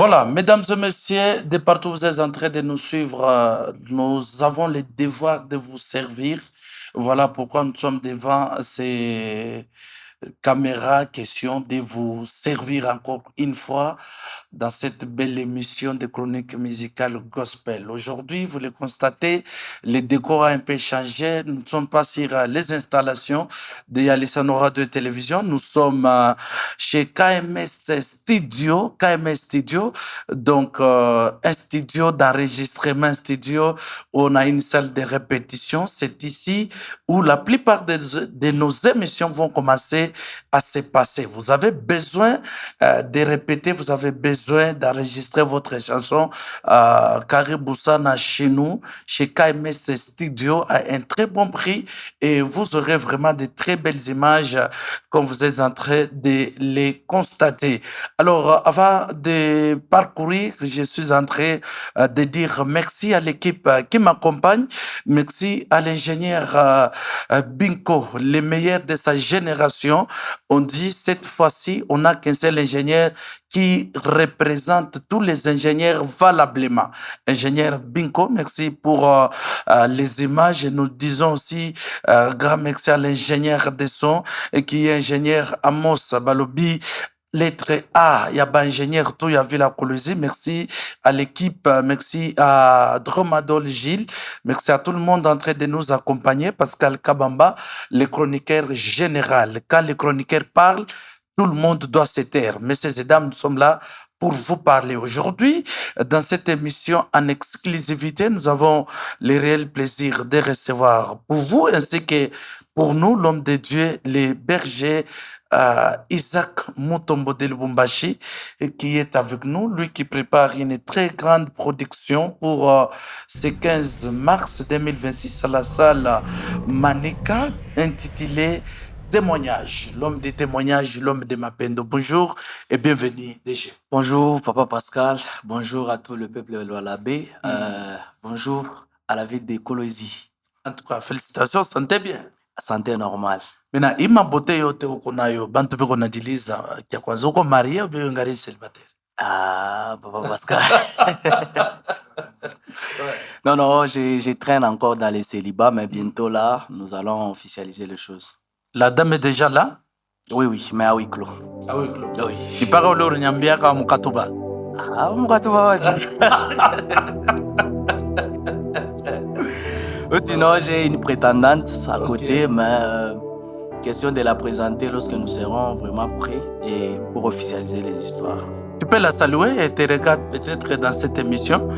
Voilà, mesdames et messieurs, de partout où vous êtes en train de nous suivre, nous avons le devoir de vous servir. Voilà pourquoi nous sommes devant ces caméras, question de vous servir encore une fois dans cette belle émission de chronique musicale gospel. Aujourd'hui, vous le constatez, le décor a un peu changé. Nous ne sommes pas sur les installations de Yalissano Radio et Télévision. Nous sommes chez KMS Studio. KMS Studio, donc un studio d'enregistrement, un studio où on a une salle de répétition. C'est ici où la plupart de nos émissions vont commencer à se passer. Vous avez besoin de répéter, vous avez besoin d'enregistrer votre chanson. Kariboussana chez nous, chez KMS Studio, à un très bon prix et vous aurez vraiment de très belles images comme vous êtes en train de les constater. Alors, avant de parcourir, je suis en train de dire merci à l'équipe qui m'accompagne, merci à l'ingénieur Binko, le meilleur de sa génération. On dit cette fois-ci, on n'a qu'un seul ingénieur qui représente tous les ingénieurs valablement. Ingénieur Binko, merci pour les images. Nous disons aussi grand merci à l'ingénieur des sons qui est ingénieur Amos Balobi. Lettre A, il y a pas ingénieur tout, il y a Villa Colosi. Merci à l'équipe, merci à Dromadol Gilles, merci à tout le monde en train de nous accompagner. Pascal Kabamba, le chroniqueur général. Quand le chroniqueur parle, tout le monde doit se taire. Messieurs et dames, nous sommes là pour vous parler. Aujourd'hui, dans cette émission en exclusivité, nous avons le réel plaisir de recevoir pour vous ainsi que pour nous, l'homme de Dieu, les bergers, Isaac Mutombo de Lubumbashi, qui est avec nous, lui qui prépare une très grande production pour ce 15 mars 2026 à la salle Manika, intitulée Témoignage, l'homme des témoignages, l'homme de Mapendo. Bonjour et bienvenue, DG. Bonjour, Papa Pascal. Bonjour à tout le peuple de l'Oualabé. Bonjour à la ville de Kolosi. En tout cas, félicitations, santé bien. Santé normale. Maintenant, ima bote yote ukonayo, bantu beko nadiliza, kia kwanza uko marié ou bien ngari célibataire? Ah, Papa Pascal. Non, je traîne encore dans les célibats, mais bientôt là, nous allons officialiser les choses. La dame est déjà là? Oui, mais à huis clos. Ah oui, Claude. Oui. Il paraît que Nyambiaka Mukatuba. Ah, mon gâteau va Sinon, j'ai une prétendante à côté, mais question de la présenter lorsque nous serons vraiment prêts et pour officialiser les histoires. Tu peux la saluer et te regarde peut-être dans cette émission.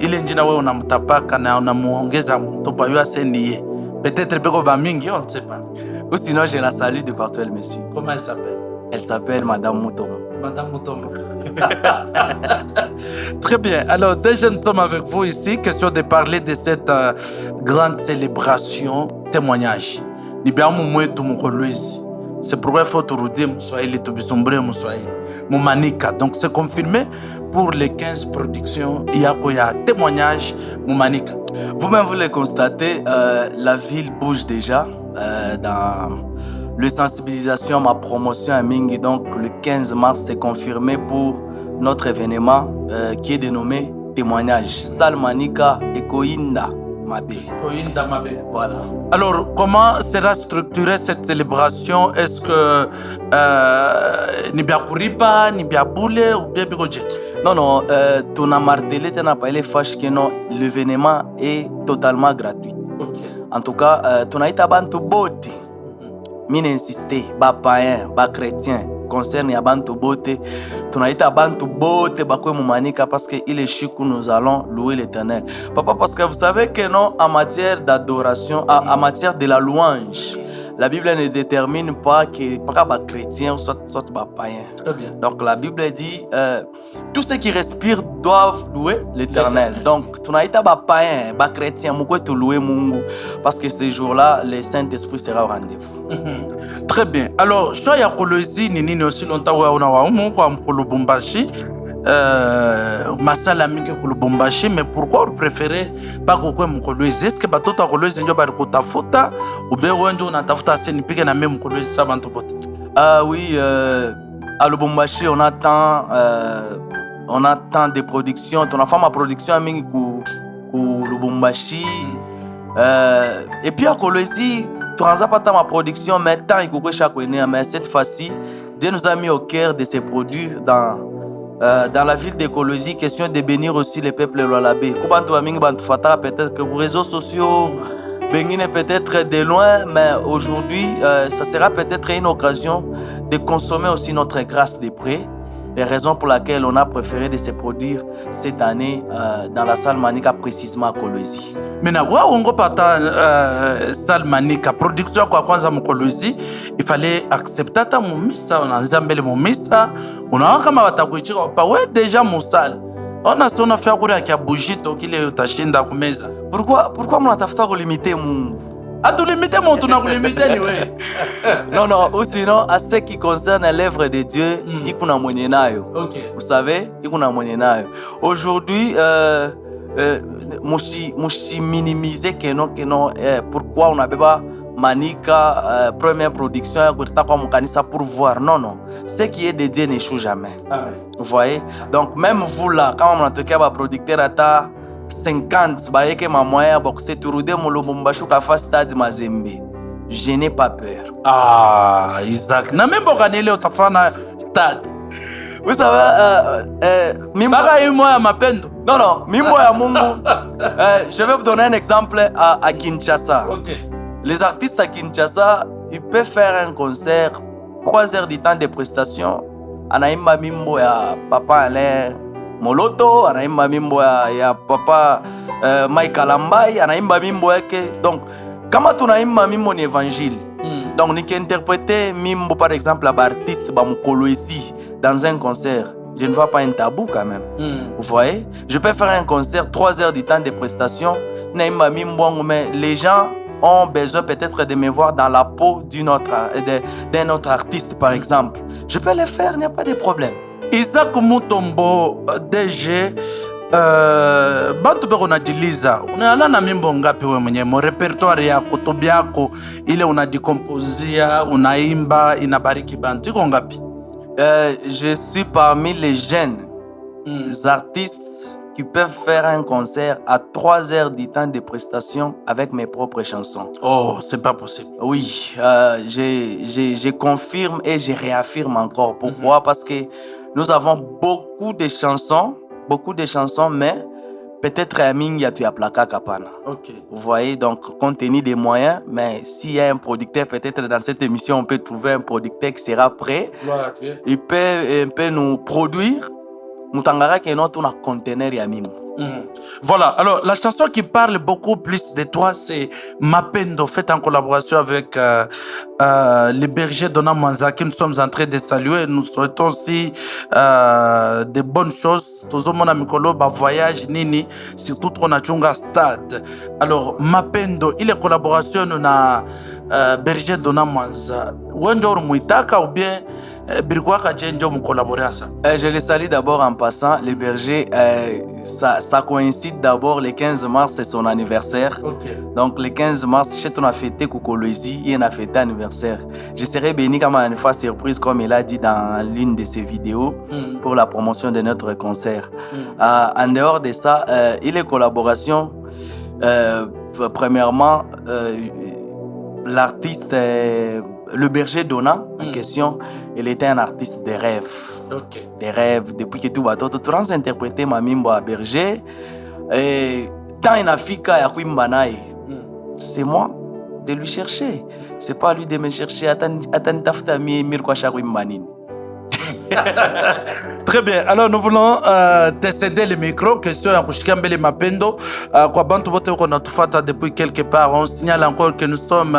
Il est dit on a mutapa kana on a muongeza mtopa yuase niye. Peut-être beko ba mingi, on ne sait pas. Ou sinon, je la salue de partout elle me suit. Comment elle s'appelle? Elle s'appelle Madame Moutomo. Madame Moutomo. Très bien. Alors, déjà, nous sommes avec vous ici. Question de parler de cette grande célébration, témoignage. C'est pourquoi il faut tout redire, Moumanika. Donc, c'est confirmé pour les 15 productions. Il y a témoignage Moumanika. Vous-même, vous le constatez, la ville bouge déjà dans le sensibilisation, ma promotion à Mingi. Donc, le 15 mars, c'est confirmé pour notre événement qui est dénommé Témoignage. Salmanika et Koinda Mabé. Koinda Mabé. Voilà. Alors, comment sera structurée cette célébration? Est-ce que Nibia Kuripa, Nibia Boule ou bien Bigodje? Non, tu n'as martelé, tu n'as pas les fâches que non, l'événement est totalement gratuit. Okay. En tout cas, tu n'as pas bantu bote. Mine insister, ba païen, ba chrétien, concerne ya bantu bote. Tu n'as pas bantu bote, ba kwe Moumanika parce que il est chic où nous allons louer l'Éternel. Papa, parce que vous savez que non, en matière d'adoration, en matière de la louange, la Bible ne détermine pas que pas ba chrétien ou soit ba païen. Très bien. Donc la Bible dit tous ceux qui respirent doivent louer l'Éternel. Donc tu n'as pas païen, ba chrétien, pourquoi tu louer Mungu? Parce que ce jour-là, le Saint-Esprit sera au rendez-vous. Très bien. Alors, soya Kolosi ni nini aussi longtemps wa una wa umu kwa Lubumbashi. Masala mingi ku Lubumbashi, mais pourquoi vous préférez pas kokwe Mkolwezi? Est-ce que batoto Kolwezi ndio bali kutafuta ou bien wewe ndio unatafuta seni pige na même Mkolwezi sa bantu bote? Oui, à Lubumbashi, on attend on a tant de production tunafanya maproduction mingi ku Lubumbashi et puis à Kolwezi tunaanza pata maproduction mais tant ikukwesha kuenea mais cette fois-ci Dieu nous a mis au cœur de se produire dans la ville de Kolwezi, question de bénir aussi les peuples Lualabé. Kubantu wa mingi bantu fatara peut-être que pour réseaux sociaux Bengine peut-être de loin, mais aujourd'hui, ça sera peut-être une occasion de consommer aussi notre grâce de près. Les raisons pour lesquelles on a préféré de se produire cette année dans la salle Manika, précisément à Kolwezi. Mena wa ongo pata salle Manika production kwa kwanza mkolwezi il fallait accepter ta mumisa unaanza mbele mumisa unaona kama watakuichika pa we deja musale ona si unafia kule ya bujito kile utashinda kumeza. Pourquoi mnatafuta kulimiter Mungu? Atulimite mon tunakulimite ni we. Non, ou sinon à ce qui concerne l'œuvre de Dieu, ikuna mwenye nayo. Okay. Vous savez, ikuna mwenye nayo. Aujourd'hui mushi minimiser que non pourquoi on abeba Manika première production ya kuleta kwa mkanisa pour voir. Non, ce qui est de Dieu n'échoue jamais. Amen. Vous voyez? Donc même vous là quand on a ba producteur ata 50 bayeke ma moyen ba se turude mu Lubumbashi ka fa stade Mazembe. Je n'ai pas peur. Ah, Isaac. Na même bokanele utafana stade. Vous savez mimbo Baka moi ya mapendo. Non, mimbo ya Mungu. Je vais vous donner un exemple à Kinshasa. OK. Les artistes à Kinshasa, ils peuvent faire un concert 3 heures du temps de prestation. Anaimba mimbo ya Papa Alain Moloto, anaimba mimbo ya Papa Mike Alambai, anaimba mimbo yake. Donc, kama tunaimba mimbo ni évangile. Donc, ni interpréter mimbo par exemple à artiste ba Kolwezi dans un concert. Je ne vois pas un tabou quand même. Vous voyez? Je peux faire un concert 3 heures du temps de prestation. Naimba mimbo mais les gens ont besoin peut-être de me voir dans la peau d'un autre artiste par exemple. Je peux le faire, il n'y a pas de problème. Isaac Mutombo DG bantu beko unajiliza unaana na mimbo ngapi we mwenye mo repertoire yako tobiako ile unajikompozia unaimba inabariki bantu iko ngapi? Je suis parmi les jeunes artistes qui peuvent faire un concert à 3 heures du temps de prestation avec mes propres chansons. Oh, c'est pas possible. Oui, je confirme et je réaffirme encore. Pourquoi? Parce que nous avons beaucoup de chansons, mais peut-être un ming ya tu as plaka kapana. OK. Vous voyez, donc compte tenu des moyens, mais s'il y a un producteur, peut-être dans cette émission, on peut trouver un producteur qui sera prêt. Voilà. Il peut nous produire. Mutangara qui est notre conteneur ya mimo. Voilà, alors la chanson qui parle beaucoup plus de toi, c'est Mapendo, faite en collaboration avec les bergers Dona Mwanza, que nous sommes en train de saluer. Nous souhaitons aussi de bonnes choses. Tous mon amicolo, voyage, nini, surtout on a chunga stade. Alors, Mapendo, il est collaboration na berger Dona Mwanza. Wenjor Muitaka ou bien je les salue d'abord en passant. Le berger, ça coïncide d'abord le 15 mars, c'est son anniversaire. Okay. Donc le 15 mars, chez on a fêté Kolwezi, il a fêté anniversaire. Je serai béni comme une fois surprise, comme il a dit dans l'une de ses vidéos, pour la promotion de notre concert. En dehors de ça, il est collaboration. Premièrement, l'artiste... le berger Dona en question, il était un artiste de rêve. Okay. Des rêves, depuis que tout va tout interprété ma mimbo à berger. Et tant il a fika ya kuimba naye, c'est moi de lui chercher. C'est pas lui de me chercher. Attends tafuta mir kwa sha kuimba nini. Très bien. Alors, nous voulons te céder le micro. Question à Kushikambele Mapendo. Kwa bantu bote qu'on a tout fait depuis quelque part. On signale encore que nous sommes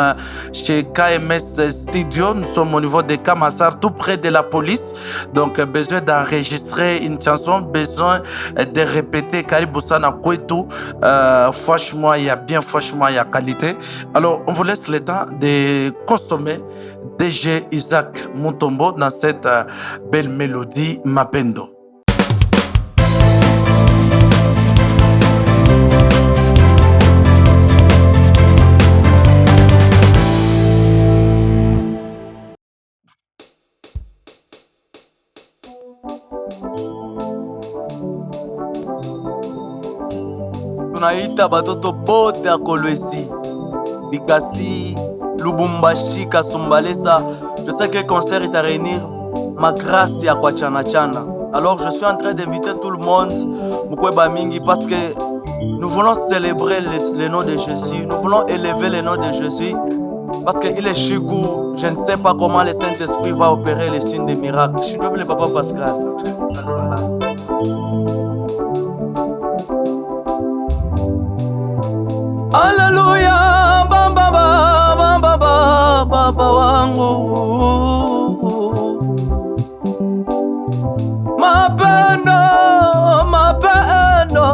chez KMS Studio. Nous sommes au niveau de Kamassar, tout près de la police. Donc, besoin d'enregistrer une chanson, besoin de répéter Kariboussana Kwetu. Franchement, il y a bien, franchement, il y a qualité. Alors, on vous laisse le temps de consommer DG Isaac Mutombo dans cette belle mélodie Mapendo. tunaita batoto bote ya Kolwezi, Bikasi, Lubumbashi, Kasumbalesa. Je sais que le concert est à réunir ma grâce à Kwachana Chana. Alors je suis en train d'inviter tout le monde, Mukweba Mingi, parce que nous voulons célébrer le nom de Jésus. Nous voulons élever le nom de Jésus. Parce qu'il est Chikou. Je ne sais pas comment le Saint-Esprit va opérer les signes des miracles. Je suis le papa Pascal. Voilà. Alléluia, baba baba baba baba wangu. Mapendo, mapendo,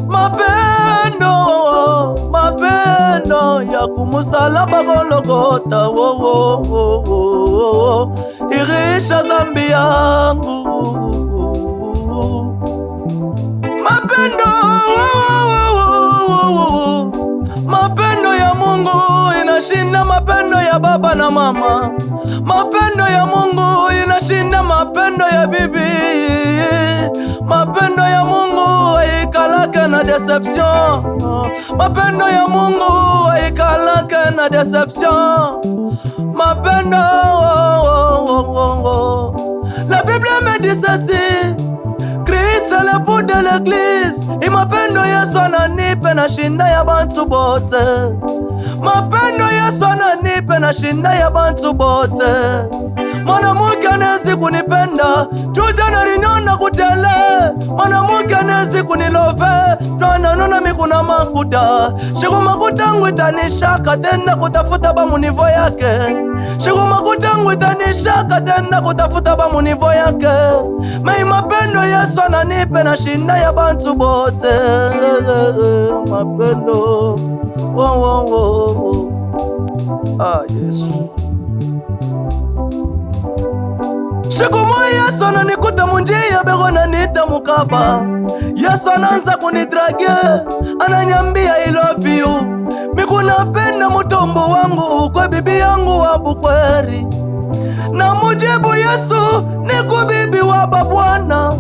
mapendo, mapendo ya kumusalaba Golgotha, wo wo wo wo, irisha zambi yangu. Mapendo, mapendo ya Mungu inashinda mapendo ya baba na mama. Mapendo ya Mungu inashinda mapendo ya bibi. Mapendo ya Mungu haikalake na deception. Mapendo ya Mungu haikalake na deception. Mapendo, la Bible me dit ceci: Christ est l'époux de l'église. Mapendo Yesu ananipe na shinda ya bantu bote. Mapendo Yesu ananipe na shinda ya bantu bote. Mwanamke anawezi kunipenda tuja nalinyona kutele. Mwanamke anawezi kunilove twananona mikuna makuta. Shiku makuta ngwitanishaka tenda kutafuta ba munivo yake. Shiku makuta ngwitanishaka tenda kutafuta ba munivo yake. Mei mapendo Yesu ananipe na shinda ya bantu bote. Mapendo, wo wo wo. Ah, Yesu. Siku moja Yesu ananikuta munjia bego nanita mukaba. Yesu anaanza kunidrage, ananyambia I love you. Mikunapenda mutombo wangu kwa bibi yangu wa bukweri. Na mujibu Yesu niku bibi wa babwana.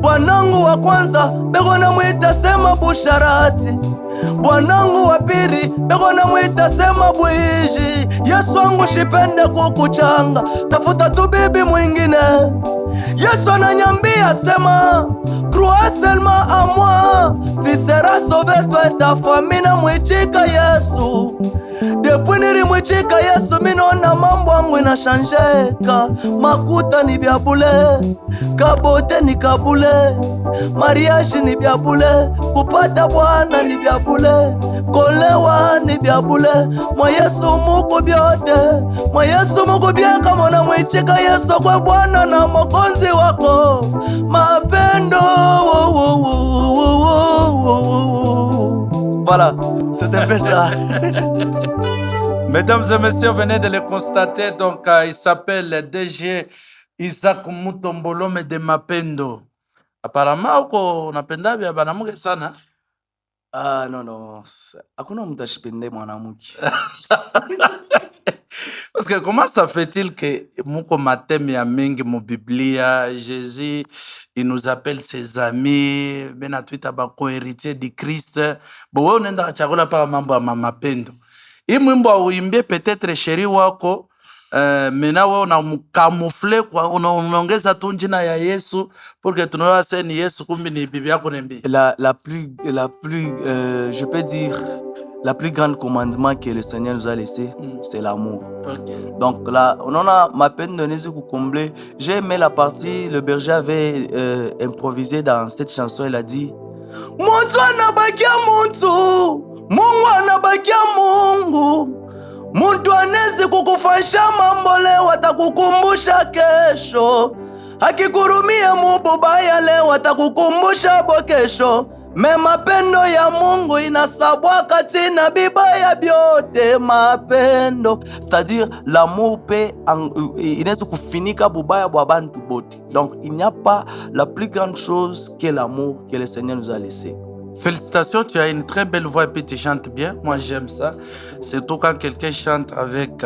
Bwanangu wa kwanza bego namwita sema busharati. Bwanangu wa pili bego namwita sema bwiji. Yesu wangu shipende kukuchanga, tafuta tu bibi mwingine. Yesu ananyambia sema, crois seulement à moi, tu seras sauvé toi et ta famille. Na mwichika Yesu. Depuis nilimwichika Yesu minaona mambo yangu inashanjeka. Makuta ni bya bule, kabote ni kabule, mariage ni bya bule, kupata bwana ni bya bule, kolewa ni bya bule. Mwa Yesu muko byote, mwa Yesu muko byaka. Mwana mwichika Yesu kwa Bwana na Mwokozi wako. Mapendo, voilà, c'est un peu ça. Mesdames et messieurs, venez de le constater. Donc, il s'appelle DG Isaac Mutombolo de Mapendo. Apparemment, uko unapenda bia banamuke sana. Ah, non. Hakuna mtashipende mwanamke. Parce que comment ça fait-il que muko mateme ya mingi mu Biblia, Jésus, il nous appelle ses amis, bena tuita bako héritier du Christ. Bo wewe unaenda chakula pa mambo ya mapendo. Hii mwimbo uimbie peut-être chéri wako, mena wewe unamcamoufler kwa unaongeza tu jina ya Yesu pour que tunaona sasa ni Yesu kumbe ni bibi yako nembi. La plus je peux dire la plus grande commandement que le Seigneur nous a laissé, c'est l'amour. Okay. Donc là, on en a ma peine de nous combler. J'ai aimé la partie, le berger avait improvisé dans cette chanson. Il a dit: Muntu anabakia muntu, Mungu anabakia Mungu. Muntu anezi kukufanyisha mambo leo, atakukumbusha kesho. Akikurumia mubaya leo, atakukumbusha bo kesho. Me mapendo ya Mungu inasabwaka tina bibaya byote. Mapendo, c'est-à-dire l'amour peut inaweza kufinika bubaya bwa bantu bote. Donc il n'y a pas la plus grande chose que l'amour que le Seigneur nous a laissé. Félicitations, tu as une très belle voix et puis tu chantes bien. Moi, j'aime ça. Surtout quand quelqu'un chante avec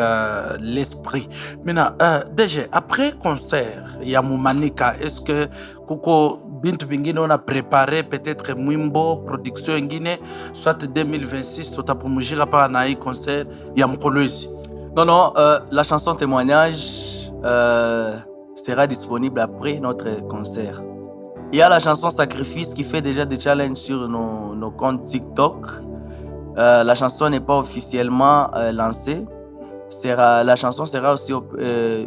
l'esprit. Maintenant, déjà, après concert, il y a Moumanika. Est-ce que Koko bintu bingine on a préparé peut-être mwimbo production ingine soit 2026 tutapumzika pa na hii concert ya Mkolwezi? Non, la chanson témoignage sera disponible après notre concert. Il y a la chanson Sacrifice qui fait déjà des challenges sur nos comptes TikTok. La chanson n'est pas officiellement lancée. La chanson sera aussi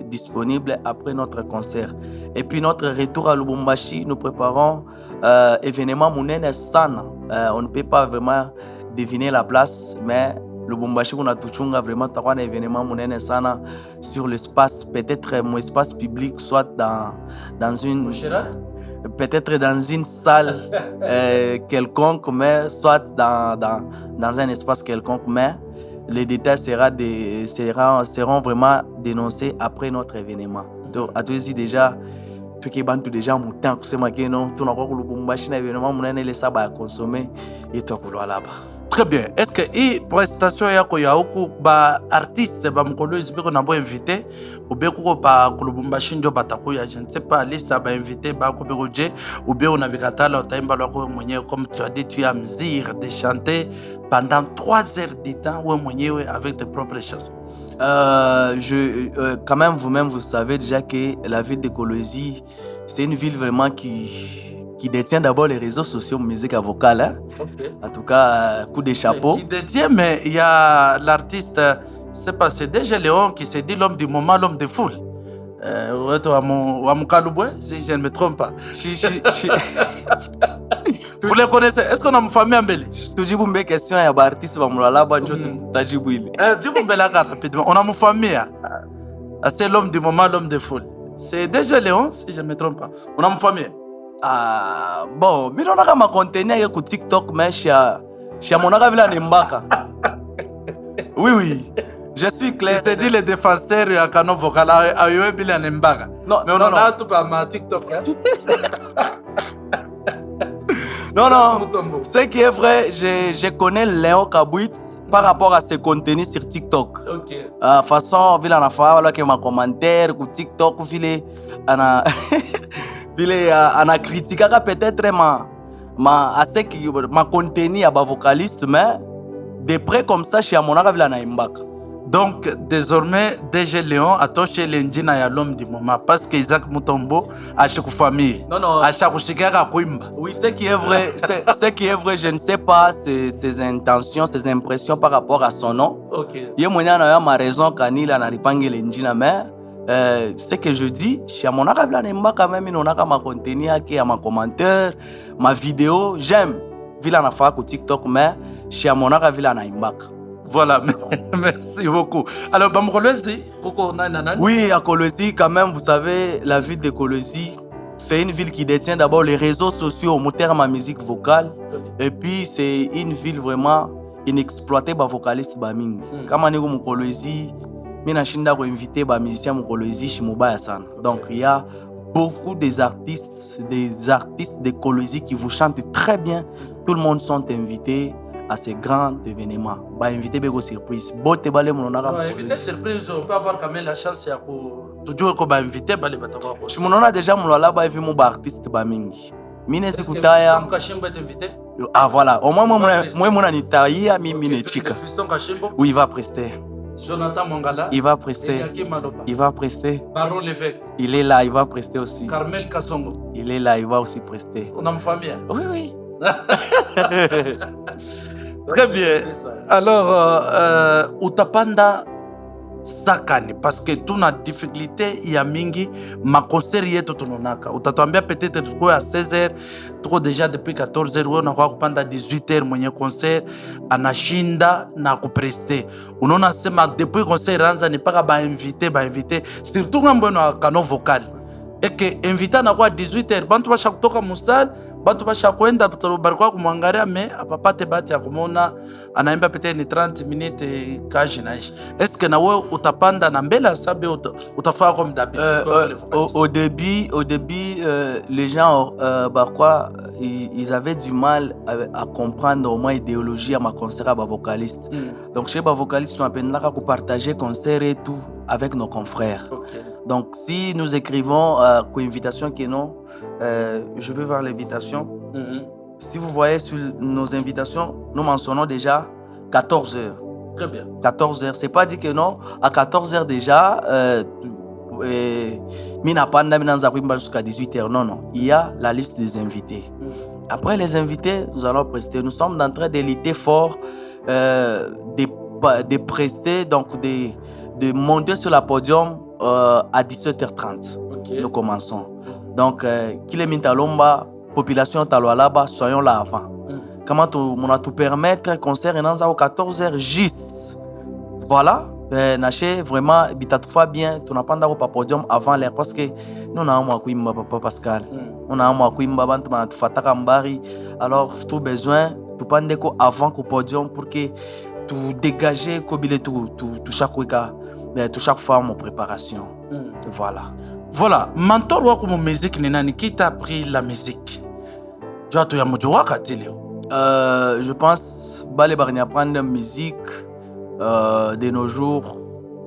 disponible après notre concert. Et puis notre retour à Lubumbashi, nous préparons événement Munene Sana. On ne peut pas vraiment deviner la place, mais Lubumbashi, on a touchunga vraiment un événement Munene Sana sur l'espace, peut-être mon espace public, soit dans une... Peut-être dans une salle quelconque, mais soit dans un espace quelconque, mais les détails seront vraiment dénoncés après notre événement. Donc, à toi aussi déjà, tu qui bantu déjà mon temps, c'est moi qui non, tu n'as pas le Lubumbashi un événement, mon année les sables à consommer et tu as là-bas. Très bien. Est-ce que hii prestation yako ya huku ba artiste ba Mkolwezi biko na bo invité ou bien kuko ba Lubumbashi ndio batakuya, je ne sais pas liste ba invité ba ko biko je ou bien on a vikatala utaimba lako mwenyewe comme tu as dit, tu as mzir de chanter pendant 3 heures de temps wewe mwenyewe avec tes propres chansons. Quand même vous-même vous savez déjà que la ville de Kolwezi c'est une ville vraiment qui détient d'abord les réseaux sociaux musique vocale. Hein? Okay. En tout cas, coup de chapeau. Qui détient, mais il y a l'artiste, c'est pas, c'est déjà Léon qui s'est dit l'homme du moment, l'homme de foule. Si je ne me trompe pas. Vous les connaissez? Est-ce qu'on a une famille en Bélé? Je dis une question, il y a un artiste qui va là-bas, je dis rapidement. On a une famille. C'est l'homme du moment, l'homme de foule. C'est déjà Léon, si je ne me trompe pas. On a une famille. Bon, mais on a ma contenu sur TikTok, mais chez mon agavila Nembaka. Oui, je suis clair. C'est dit les défenseurs à canon vocal à Yoebila Nembaka. Non, mais on a tout par ma TikTok. Non, ce qui est vrai, je connais Léon Kabouit par rapport à ses contenus sur TikTok. Ok. Façon, il a fait ma commentaire sur TikTok, il a ana critiqué peut-être ma contenu à ba vocaliste, mais de près comme ça chez mon agavila na Imbaka. Donc désormais DG Léon a touché l'engine à l'homme du moment parce que Isaac Mutombo a chaque famille. Non. A chaque chikara kuimba. Oui, ce qui est vrai, je ne sais pas ses intentions, ses impressions par rapport à son nom. Ok. Yé moyen na ma raison kanila na ripange l'engine mais ce que je dis, chez mon agavila Nemba quand même, on a ma contenu qui a ma commentaire, ma vidéo, j'aime. Vila na fa ko TikTok mais chez mon agavila na Imbaka. Voilà, merci beaucoup. Alors, Bamkolwezi, oui, à Kolwezi, quand même, vous savez, la ville de Kolwezi, c'est une ville qui détient d'abord les réseaux sociaux au terme de musique vocale. Et puis, c'est une ville vraiment inexploitée par vocalistes Bamingi. Comme on est au Kolwezi, je suis invité par musicien Kolwezi chez Mobaya San. Donc, il y a beaucoup des artistes de Kolwezi qui vous chantent très bien. Tout le monde sont invités à ces grands événements. Bah, invité Bego surprise. Bote balé mon onara. Invité surprise, on peut avoir quand même la chance ya ko toujours ko ba invité balé batako. Je mon onara déjà mon là ba vu mon artiste ba mingi. Mine sikutaya. Fiston Kashimbo est invité. Ah voilà, au moins moi mon anitaïa mine chika. Fiston Kashimbo. Oui, il va prester. Jonathan Mongala. Il va prester. Il va prester. Baron Lévesque. Il est là, il va prester aussi. Carmel Kassongo. Il est là, il va aussi prester. On a une famille. Oui. Très bien. Alors, utapanda sakani parce que tuna difficulté ya mingi ma concert yetu tunonaka. Utatuambia peut-être tuko à 16h, tuko déjà depuis 14h, wewe unakuwa kupanda 18h mwenye concert anashinda na kupreste. Unaona sema depuis concert ranza ni paka ba invité surtout ngambo na kano vocal. Et que invité na kwa 18h bantu basha kutoka musal bantu basha kwenda barikwa kumwangalia me apapate bahati ya kumona anaimba peut-être ni 30 minutes kaji naishi. Est-ce que na wewe utapanda na mbele sabe utafaa comme d'habitude? Au début les gens ils avaient du mal à comprendre au moins l'idéologie à ma concert à vocaliste. Donc chez ba vocaliste on appelle à partager concert et tout avec nos confrères. Okay. Donc si nous écrivons une invitation que non je vais voir l'invitation. Mhm. Si vous voyez sur nos invitations, nous mentionnons déjà 14 heures. Très bien. 14 heures. C'est pas dit que non, à 14 heures déjà, Mina Panda, Mina Nzakwimba jusqu'à 18 heures. Non, non. Il y a la liste des invités. Mhm. Après les invités, nous allons prester. Nous sommes en train de lutter fort, de prester, donc de monter sur la podium à 17h30. Ok. Nous commençons. Donc, Kilemi Talomba, population Talwalaba, soyons là avant. Mhm. Comment on a tout permettre, concert et aux 14h juste. Voilà. Naché, vraiment, bitatoufa bien, tu n'as pas d'avoir pas podium avant l'heure parce que nous n'avons pas de papa Pascal. On a un kuimba bantu manatufataka mbari. Alors, tout besoin, tu pendes avant qu'au podium pour que tu dégages kobile tout chaque week tout chaque fois en préparation. Voilà. Voilà, mentor wako mu musique ni nani? Qui t'a appris la musique? Tu as tout ya mujua katileo. Je pense bale barni apprendre la musique de nos jours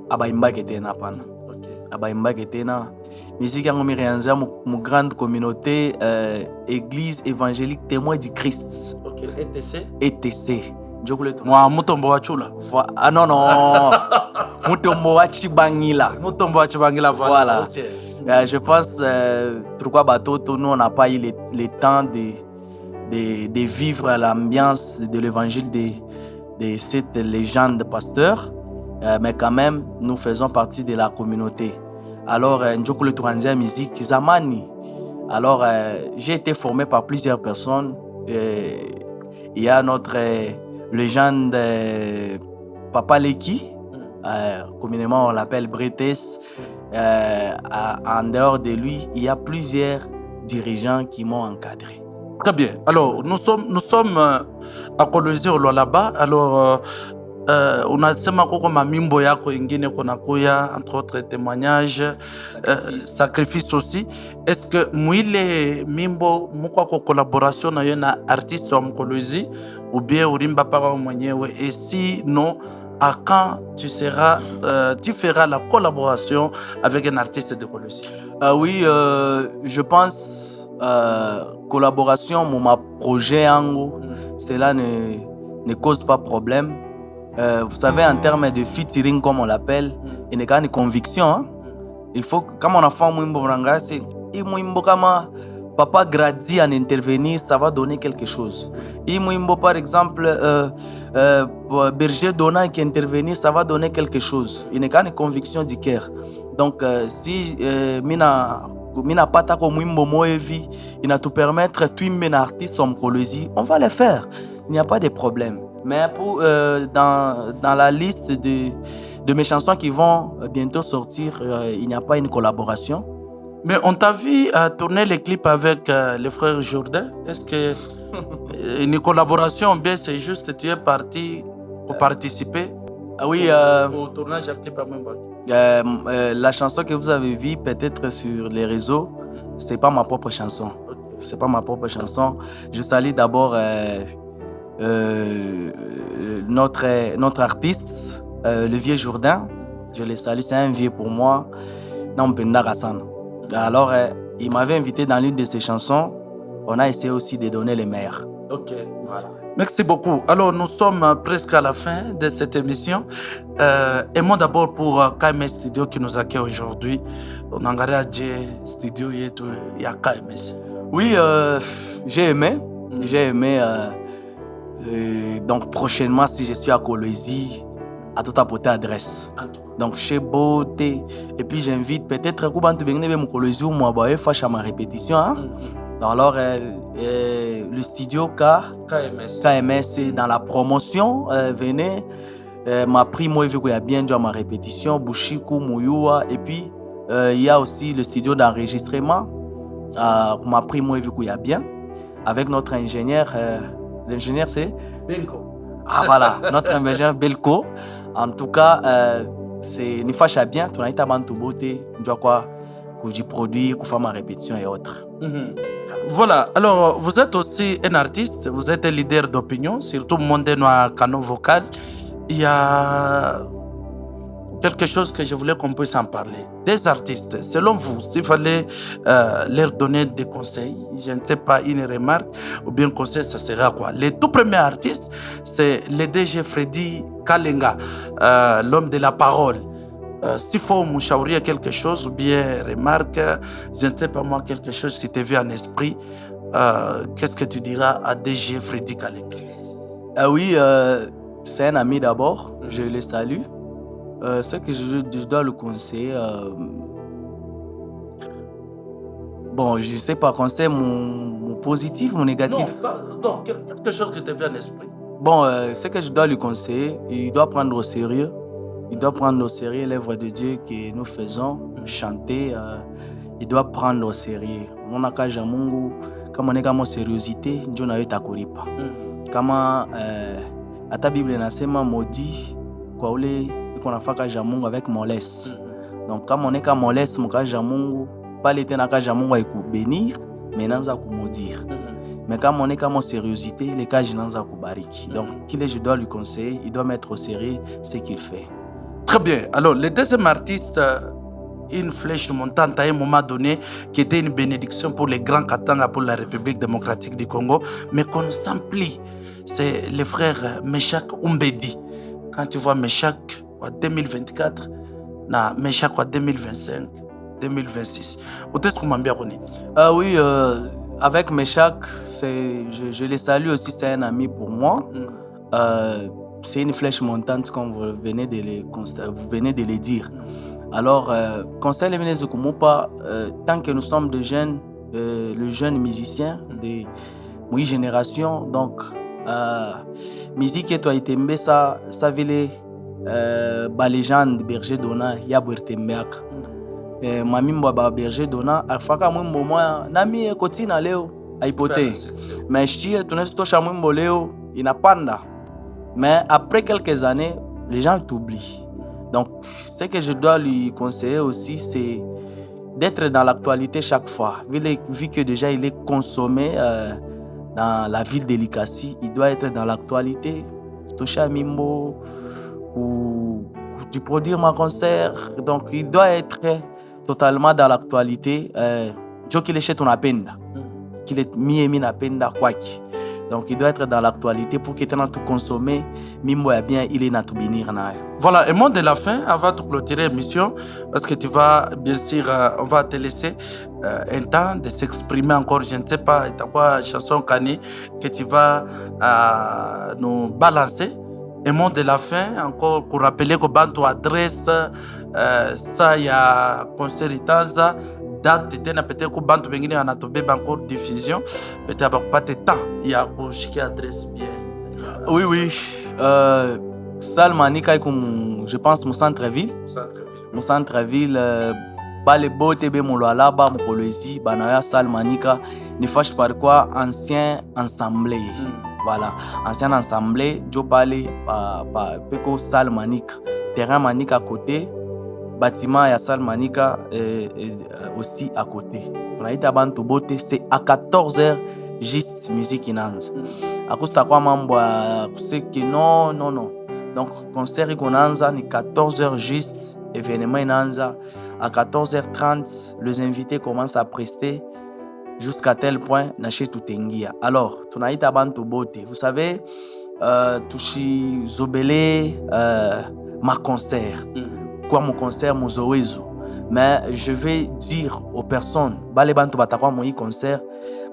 abaimba ketena pana. Ok. Abaimba ketena musique yango mireanza mu grande communauté église évangélique témoin du Christ. Ok, ETC. ETC. Mwa mutombo wa chula. Ah non non. Mutombo wa Chibangila. Mutombo wa Chibangila, Voilà. Ok. Je pense pourquoi Batoto, nous on n'a pas eu le temps de vivre l'ambiance de l'évangile de cette légende pasteur, mais quand même nous faisons partie de la communauté. Alors Njoko le troisième musique Zamani. Alors j'ai été formé par plusieurs personnes. Il y a notre légende Papa Leki, communément on l'appelle Bretes. En dehors de lui, il y a plusieurs dirigeants qui m'ont encadré. Très bien. Alors, nous sommes à Kolwezi là-bas. Alors, on a sema koko mamimbo yako ingine konakuya, entre autres témoignages, sacrifice aussi. Est-ce que mwile mimbo mukwa ko collaboration na yo na artiste wa Kolwezi ou bien urimba para mwenyewe? Et si non, à quand tu feras la collaboration avec un artiste de Kolwezi? Oui, je pense collaboration mon projet ango, cela ne cause pas problème. Vous savez, en termes de featuring comme on l'appelle, il n'y a qu'une conviction. Hein? Il faut, comme on a fait Mwimbo Branga, c'est Mwimbo kama Papa Gradi en intervenir, ça va donner quelque chose. Mwimbo par exemple, Berger Dona qui intervenir, ça va donner quelque chose. Il n'y a qu'une conviction du cœur. Donc, si mina pata ko Mwimbo Moevi, il va te permettre tu un artiste comme Kolwezi, on va le faire. Il n'y a pas de problème. Mais pour, dans la liste de mes chansons qui vont bientôt sortir, il n'y a pas une collaboration. Mais on t'a vu tourner les clips avec les frères Jourdain. Est-ce que une collaboration, bien c'est juste tu es parti pour participer? Oui. Au tournage du clip à Mwimbo. La chanson que vous avez vue peut-être sur les réseaux, c'est pas ma propre chanson. C'est pas ma propre chanson. Je salue d'abord notre artiste, le vieux Jourdain. Je le salue, c'est un vieux pour moi. Alors, il m'avait invité dans l'une de ses chansons. On a essayé aussi de donner les meilleurs. Ok, voilà. Merci beaucoup. Alors, nous sommes presque à la fin de cette émission. Et moi d'abord pour KMS Studio qui nous accueille aujourd'hui. On a engagé studio et KMS. Oui, j'ai aimé. J'ai aimé. Donc prochainement, si je suis à Kolwezi, à tout apporter adresse. Donc chez Beauté. Et puis j'invite peut-être à Kolwezi ou moi à ma répétition. Hein? Alors le studio KMS dans la promotion, venez. M'a pris moi vu qu'il y a bien déjà ma répétition, Bushiku, Muyua. Et puis il y a aussi le studio d'enregistrement. M'a pris moi vu qu'il y a bien. Avec notre ingénieur. L'ingénieur, c'est Belko. Ah voilà, notre ingénieur Belko. En tout cas, c'est Nifacha bien. Tu as été à Bantubote, tu as quoi, que produit, que faire ma répétition et autres. Voilà, alors vous êtes aussi un artiste, vous êtes un leader d'opinion, surtout monde dans canot vocal. Il y a quelque chose que je voulais qu'on puisse en parler. Des artistes, selon vous, s'il fallait leur donner des conseils, je ne sais pas, une remarque ou bien conseil, ça sera quoi? Les tout premiers artistes, c'est le DG Freddy Kalenga, l'homme de la parole. S'il faut mouchaurir quelque chose ou bien remarque, je ne sais pas moi, quelque chose si tu vu en esprit, qu'est-ce que tu diras à DG Freddy Kalenga? Oui, c'est un ami d'abord, je le salue. Ce que je dois le conseiller, bon, je sais pas, conseiller mon positif, mon négatif. Non, quelque chose qui te vient en esprit. Bon, ce que je dois lui conseiller, il doit prendre au sérieux. Il doit prendre au sérieux l'œuvre de Dieu que nous faisons, chanter. Il doit prendre au sérieux. On a kaja Mungu, kama on est kama sérieuxité, Dieu n'a eu ta kuripa. Kama ata Bible nasema maudit kwa ule iko nafaka ja Mungu avec mollesse. Donc kama on est kama mollesse mukaja Mungu, pale tena kaja Mungu aiku bénir, mais nanza ku maudire. Mais comme on est comme en sérieuxité, les cas je n'en kubariki. Donc, je dois lui conseiller, il doit mettre au sérieux ce qu'il fait. Très bien. Alors, le deuxième artiste, une flèche montante à un moment donné, qui était une bénédiction pour les grands Katanga, pour la République démocratique du Congo, mais qu'on s'emplit, c'est le frère Meshak Umbedi. Quand tu vois Meshak en 2024, Meshak en 2025, 2026, peut-être qu'on m'a bien connu. Oui, avec Meshak, je les salue aussi, c'est un ami pour moi. C'est une flèche montante comme vous venez de le dire. Alors, conseil les ministres Kumupa, tant que nous sommes de jeunes, le jeune musicien de mon génération, donc musique et toi itembe ça vile ba légende berger dona ya bwertembeaka. Mami mbwa berger dona afaka mwimbo moya nami kotina leo aipote. Mais chie tunasitosha mwimbo leo inapanda. Mais après quelques années, les gens t'oublient. Donc, ce que je dois lui conseiller aussi, c'est d'être dans l'actualité chaque fois. Vu que déjà il est consommé dans la ville de Likasi, il doit être dans l'actualité. Tosha Mimbo, ou tu produire mon concert. Donc, il doit être totalement dans l'actualité. Jo qu'il est chez ton apenda. Qu'il est mi apenda kwaki. Donc, il doit être dans l'actualité pour qu'il ait tout consommé. Mimbo est bien, il est dans tout bénir. Voilà, et mot de la fin, avant de clôturer l'émission, parce que tu vas, bien sûr, on va te laisser un temps de s'exprimer encore. Je ne sais pas, t'as quoi, chanson Kani, que tu vas nous balancer. Et mot de la fin, encore pour rappeler que Bantu adresse, ça, il y a concert Itanza. Date peut-être que Bantu Bengine en a tombé encore diffusion, peut-être pas de temps, il y a qui adresse bien. Oui. Salmanika, je pense, mon centre-ville. Mon centre-ville, les beaux TB Moulalaba, Moukolezi, Banaya, Salmanika, ne fâche par quoi, ancien assemblée. Voilà, ancien assemblée, Jopale, Peko Salmanika, terrain Manika à côté. Bâtiment et Salmanika aussi à côté. On a été à Bantubote, c'est à 14h juste musique inanza. À cause de quoi mambo c'est que non. Donc concert inanza ni 14h juste événement inanza à 14h30 les invités commencent à prester jusqu'à tel point nache tutengia. Alors, on a été à Bantubote. Vous savez tushi zobele ma concert. Quoi mon concert mon zoezo, mais je vais dire aux personnes bale bantu batakwa mon concert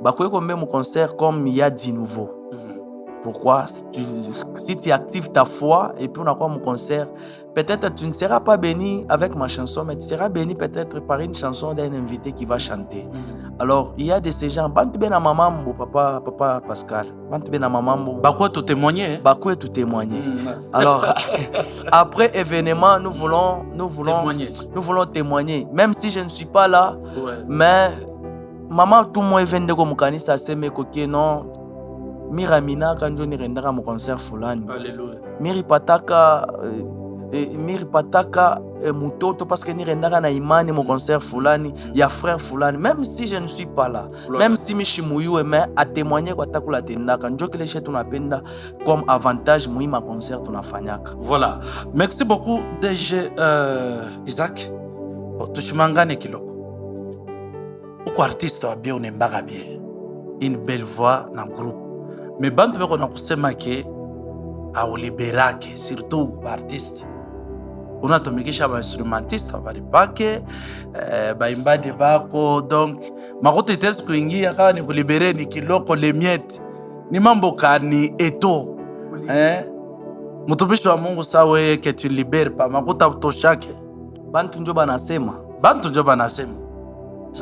bakoye comme mon concert comme il y a 10 nouveaux. Pourquoi? Si tu actives ta foi et puis on a quoi mon concert, peut-être tu ne seras pas béni avec ma chanson, mais tu seras béni peut-être par une chanson d'un invité qui va chanter. Alors il y a de ces gens bantu bena mamambo papa Pascal bantu bena mamambo bakoué tout témoigner. Alors après événement nous voulons témoigner même si je ne suis pas là. Mais maman tout mon événement comme kanisa seme kokie non Miramina quand je n'ai mon concert fulani. Alléluia. Miri pataka miripataka mutoto parce que nirendaka na imani mon concert fulani ya frère fulani, même si je ne suis pas là, même si mishimuyue, mais a témoigner kwa takula tendaka njo kile che tunapenda comme avantage muhimu concert tunafanyaka. Voilà, merci beaucoup DG Isaac. Tushimangane kiloko uko artiste wa bien, unembaka bien, une belle voix na groupe, mais bantu beko na kusema ke auliberake surtout artiste unatumikisha bainstrumentiste balipake baimbaji bako, donc makuti tesi kuingia kama ni kulibere ni kiloko le miete ni mambo kani eto mtumishi wa Mungu sawe ke tu libere pa makuta utoshake bantu njo banasema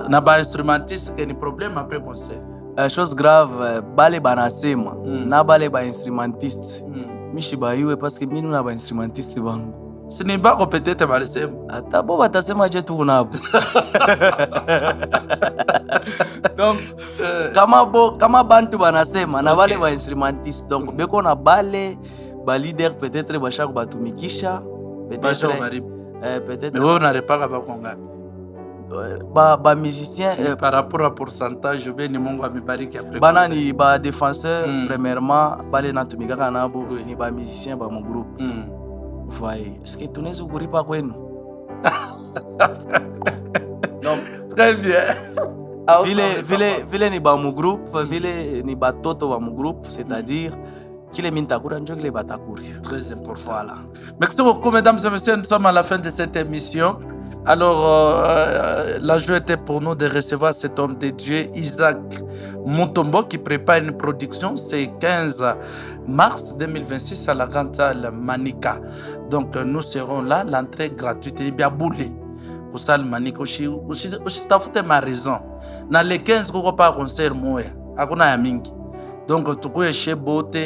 na bainstrumentiste ke ni problème après concert. Chose grave bale banasema na bale bainstrumentiste mishi bayue parce que minu na bainstrumentiste bangu sini bako peut-être balisema ata bo batasema je tu kunabo. Donc kama bantu banasema na bale bainstrumentiste, donc beko na bale ba leader peut-être bashaka batumikisha peut-être mais on n'a pas ba konga ba musicien par rapport à pourcentage bien ni Mungu amebariki après bana ni ba défenseur premièrement bale natumikaka nabo ni ba musicien ba mon groupe. Voyez, est-ce que tunaweza kuripa kwenu? Non, très bien. Vile ni ba mon groupe, vile ni ba toto ba mon groupe, c'est-à-dire kile mintakura njo kile batakuri. Très important. Voilà. Merci beaucoup mesdames et messieurs, nous sommes à la fin de cette émission. Alors, la joie était pour nous de recevoir cet homme de Dieu, Isaac Mutombo, qui prépare une production. C'est 15 mars 2026 à la Grande Salle Manika. Donc, nous serons là, l'entrée gratuite. Il y a boulé pour Salle Manika. Aussi, t'as foutu ma raison. Dans les 15, on pas concert, moi. Akuna ya mingi. Donc, tu peux chez Bote,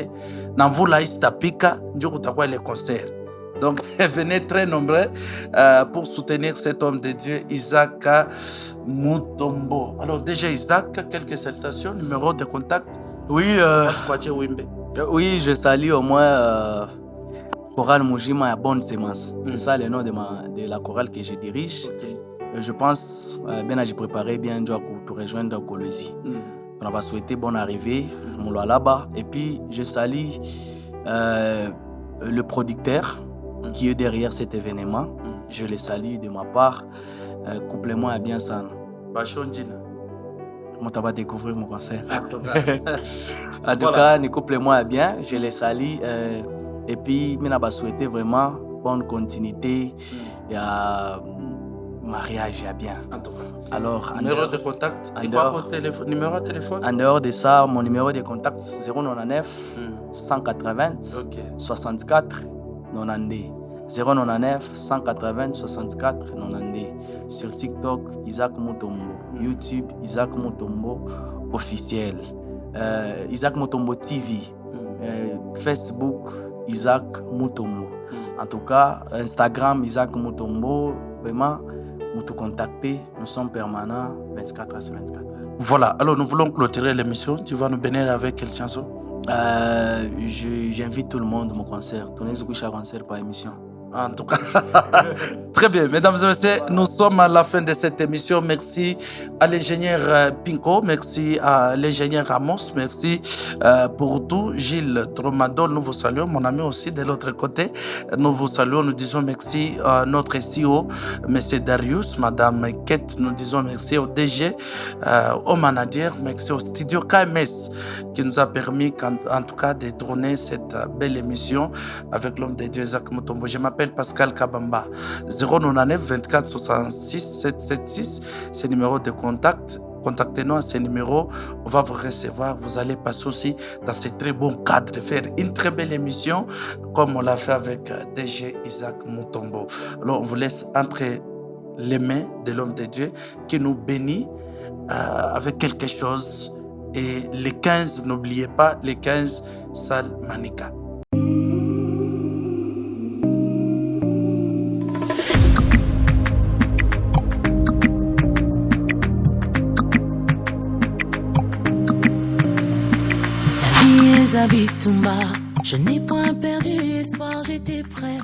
dans vous là, Istapika, tu peux les concerts. Donc, venez très nombreux pour soutenir cet homme de Dieu, Isaac Mutombo. Alors, déjà, Isaac, quelques salutations, numéro de contact. Oui, oui, je salue au moins Chorale Mujima à Bonne Semence. C'est ça le nom de la chorale que je dirige. Okay. Je pense, bien, j'ai préparé bien pour rejoindre Colosi. On va souhaiter bonne arrivée, Moulalaba. Et puis, je salue le producteur qui est derrière cet événement. Je le salue de ma part. Couple-moi à bien san. On va découvrir mon concert. En tout cas, ni couple-moi à bien. Je le salue. Et puis, je vais souhaiter vraiment bonne continuité. Et mariage à bien. En tout cas. Alors, numéro de contact. Numéro de téléphone. En dehors de ça, mon numéro de contact 099 180 64 92. 099 180 64 92. Sur TikTok, Isaac Mutombo. YouTube, Isaac Mutombo officiel. Isaac Mutombo TV. Facebook, Isaac Mutombo. En tout cas, Instagram, Isaac Mutombo. Vraiment, nous te contacter. Nous sommes permanents 24 heures sur 24. Voilà, alors nous voulons clôturer l'émission. Tu vas nous bénir avec quelle chanson? J'invite tout le monde à mon concert. Tournez un concert par émission. En tout cas, très bien. Mesdames et messieurs, nous sommes à la fin de cette émission. Merci à l'ingénieur Pinko, merci à l'ingénieur Ramos, merci pour tout. Gilles Tromadol, nous vous saluons. Mon ami aussi de l'autre côté, nous vous saluons. Nous disons merci à notre CEO, M. Darius, Madame Kate. Nous disons merci au DG, au manager, merci au studio KMS qui nous a permis, en tout cas, de tourner cette belle émission avec l'homme de Dieu, Isaac Mutombo. Je m'appelle Pascal Kabamba. 099 24 66 776, c'est le numéro de contact. Contactez-nous à ce numéro, on va vous recevoir. Vous allez passer aussi dans ce très bon cadre de faire une très belle émission comme on l'a fait avec DG Isaac Mutombo. Alors on vous laisse entre les mains de l'homme de Dieu qui nous bénit avec quelque chose. Et les 15, n'oubliez pas, les 15 Salle Manika. Je n'ai point perdu espoir, j'étais prêt